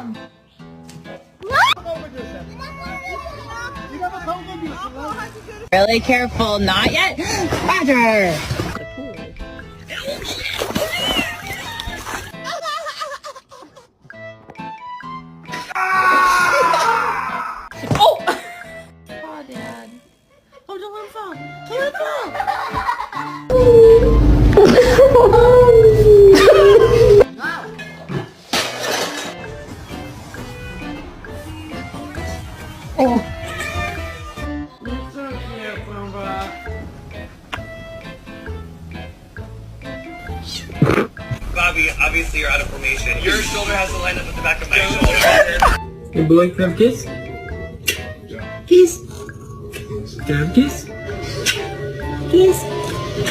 yapacağım. Really careful, not yet. Roger. Oh! Oh, Dad. Oh, don't let him fall. Don't let him fall. Bobby, obviously you're out of formation. Your shoulder has to line up with the back of my shoulder. You boy can have a kiss? Kiss. Can I have a kiss? Kiss.